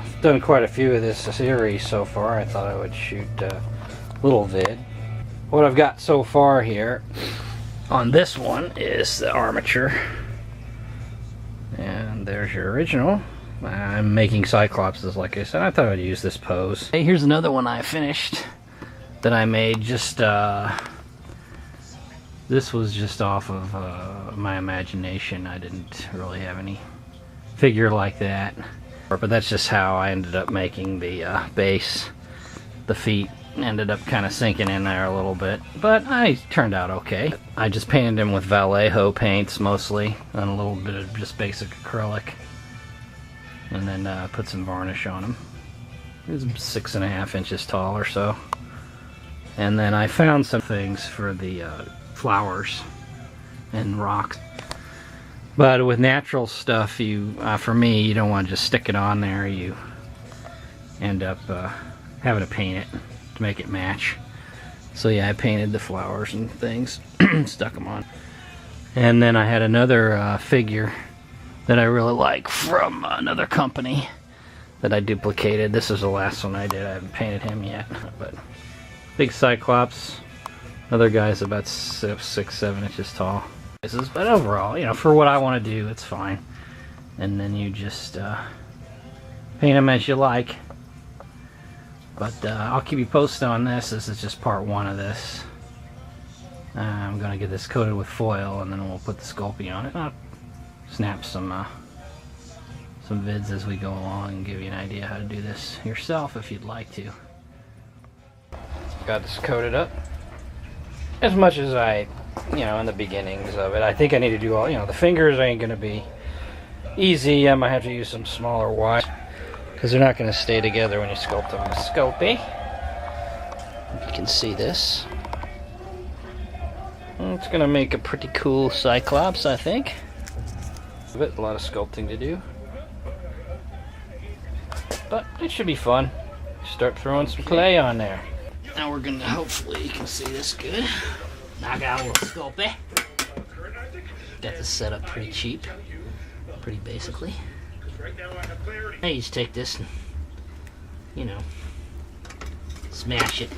I've done quite a few of this series so far. I thought I would shoot a little vid. What I've got so far here on this one is the armature. And there's your original. I'm making cyclopses, like I said. I thought I'd use this pose. Hey, here's another one I finished that I made just, this was just off of my imagination. I didn't really have any figure like that. But that's just how I ended up making the base. The feet ended up kind of sinking in there a little bit, but I turned out okay. I just painted them with Vallejo paints mostly, and a little bit of just basic acrylic, and then put some varnish on them. It was 6.5 inches tall or so. And then I found some things for the flowers and rocks. But with natural stuff, you, for me, you don't want to just stick it on there. You end up having to paint it to make it match. So yeah, I painted the flowers and things, stuck them on. And then I had another figure that I really like from another company that I duplicated. This is the last one I did. I haven't painted him yet. But big cyclops. Other guy's about 6-7 inches tall. But overall, you know, for what I want to do, it's fine. And then you just paint them as you like. But I'll keep you posted on this. This is just part 1 of this. I'm going to get this coated with foil, and then we'll put the sculpting on it. I'll snap some vids as we go along and give you an idea how to do this yourself if you'd like to. Got this coated up as much as I, you know, in the beginnings of it. I think I need to do all, you know, the fingers ain't going to be easy. I might have to use some smaller wires because they're not going to stay together when you sculpt them with Sculpey. You can see this. It's going to make a pretty cool cyclops, I think. A lot of sculpting to do, but it should be fun. Start throwing some clay on there. Now we're gonna, hopefully you can see this good. Knock out a little Sculpey. Got this set up pretty cheap, pretty basically. I just take this and, you know, smash it.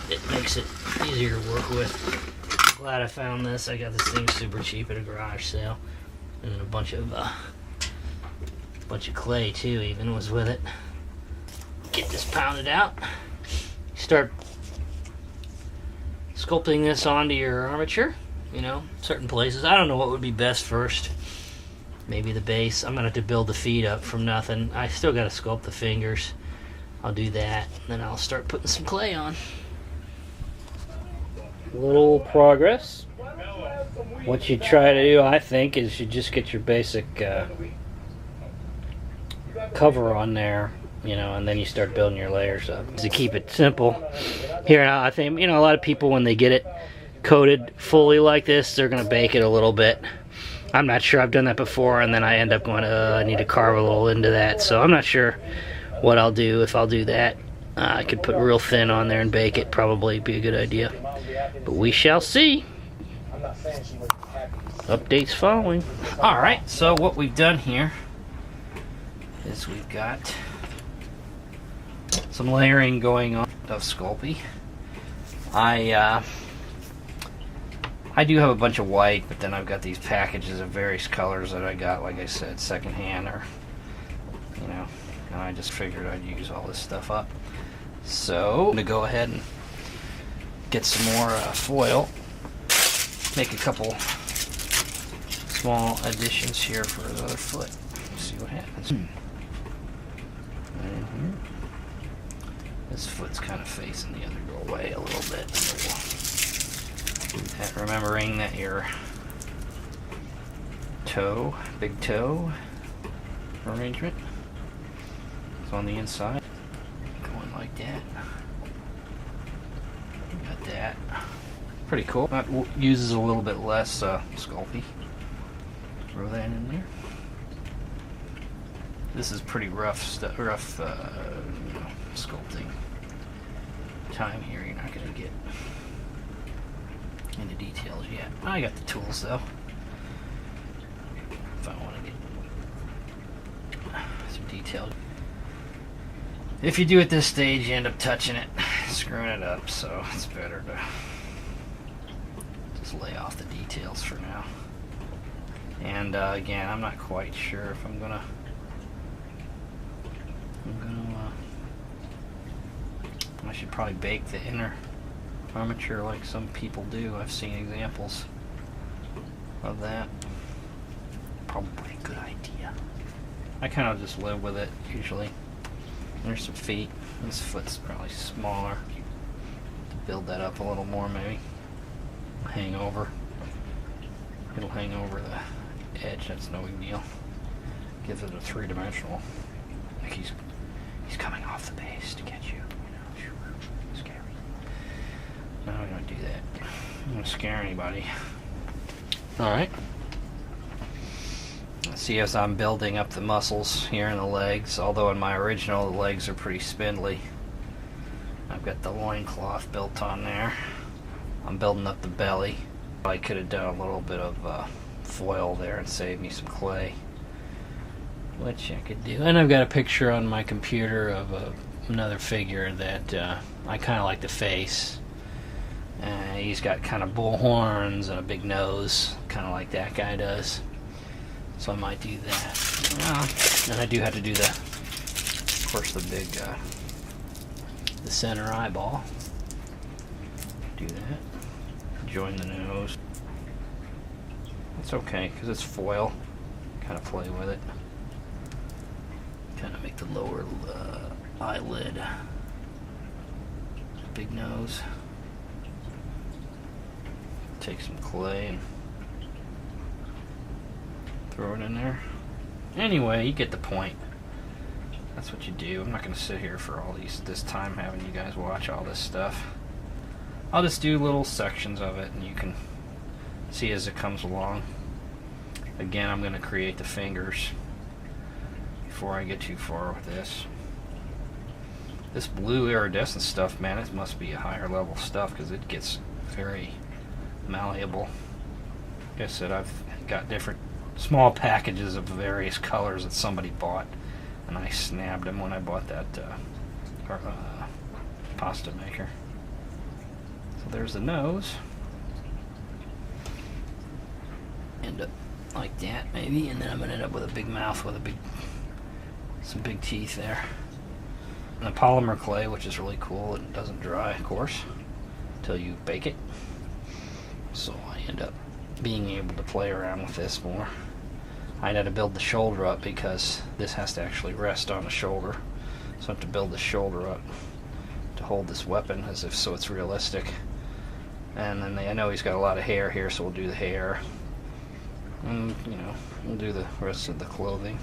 It makes it easier to work with. Glad I found this. I got this thing super cheap at a garage sale. And then a bunch of clay too, even was with it. Get this pounded out. Start sculpting this onto your armature. You know, certain places. I don't know what would be best first. Maybe the base. I'm gonna have to build the feet up from nothing. I still gotta sculpt the fingers. I'll do that. Then I'll start putting some clay on. Little progress. What you try to do, I think, is you just get your basic cover on there, you know, and then you start building your layers up. To keep it simple, here now, I think, you know, a lot of people, when they get it coated fully like this, they're going to bake it a little bit. I'm not sure. I've done that before, and then I end up going, I need to carve a little into that, so I'm not sure what I'll do if I'll do that. I could put real thin on there and bake it, probably be a good idea. But we shall see. Updates following. Alright, so what we've done here is we've got some layering going on of Sculpey. I do have a bunch of white, but then I've got these packages of various colors that I got, like I said, secondhand, or, you know, and I just figured I'd use all this stuff up. So I'm going to go ahead and get some more foil, make a couple small additions here for the other foot. See what happens. This foot's kind of facing the other way a little bit. So remembering that your toe, big toe arrangement is on the inside. Going like that. Got that. Pretty cool. That uses a little bit less Sculpey. Throw that in there. This is pretty rough stuff, you know, sculpting time here. You're not going to get into details yet. I got the tools though. If I want to get some detailed. If you do at this stage, you end up touching it, screwing it up, so it's better to just lay off the details for now. And again, I'm not quite sure if I'm gonna I should probably bake the inner armature like some people do. I've seen examples of that. Probably a good idea. I kind of just live with it usually. There's some feet. This foot's probably smaller. To build that up a little more, maybe. Hang over. It'll hang over the edge. That's no big deal. Gives it a three-dimensional. Like he's coming off the base to get you. You know, scary. No, we don't do that. I don't want to scare anybody. All right. See, as I'm building up the muscles here in the legs, although in my original the legs are pretty spindly. I've got the loincloth built on there. I'm building up the belly. I could have done a little bit of foil there and saved me some clay, which I could do. And I've got a picture on my computer of another figure that I kind of like the face. He's got kind of bull horns and a big nose, kind of like that guy does. So I might do that. And I do have to do of course, the big, the center eyeball. Do that. Join the nose. It's okay, because it's foil. Kind of play with it. Kind of make the lower eyelid. Big nose. Take some clay and throw it in there. Anyway, you get the point. That's what you do. I'm not going to sit here for all this time having you guys watch all this stuff. I'll just do little sections of it and you can see as it comes along. Again, I'm going to create the fingers before I get too far with this. This blue iridescent stuff, man, it must be a higher level stuff because it gets very malleable. Like I said, I've got different small packages of various colors that somebody bought, and I snabbed them when I bought that pasta maker. So there's the nose. End up like that maybe, and then I'm gonna end up with a big mouth with some big teeth there. And the polymer clay, which is really cool. It doesn't dry, of course, until you bake it. So I end up being able to play around with this more. I had to build the shoulder up because this has to actually rest on the shoulder. So I have to build the shoulder up to hold this weapon as if so it's realistic. And then I know he's got a lot of hair here, so we'll do the hair. And, you know, we'll do the rest of the clothing.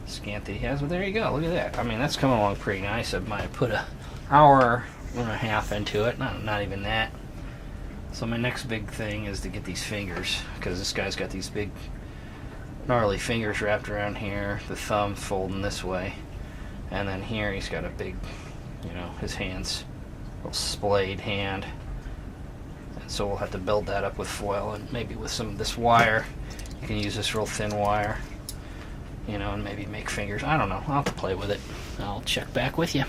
Scant that he has, but there you go. Look at that. I mean, that's coming along pretty nice. I might have put an hour and a half into it. Not even that. So my next big thing is to get these fingers, because this guy's got these big gnarly fingers wrapped around here, the thumb folding this way, and then here he's got a big, you know, his hands, little splayed hand. And so we'll have to build that up with foil and maybe with some of this wire. You can use this real thin wire, you know, and maybe make fingers. I don't know. I'll have to play with it. I'll check back with you.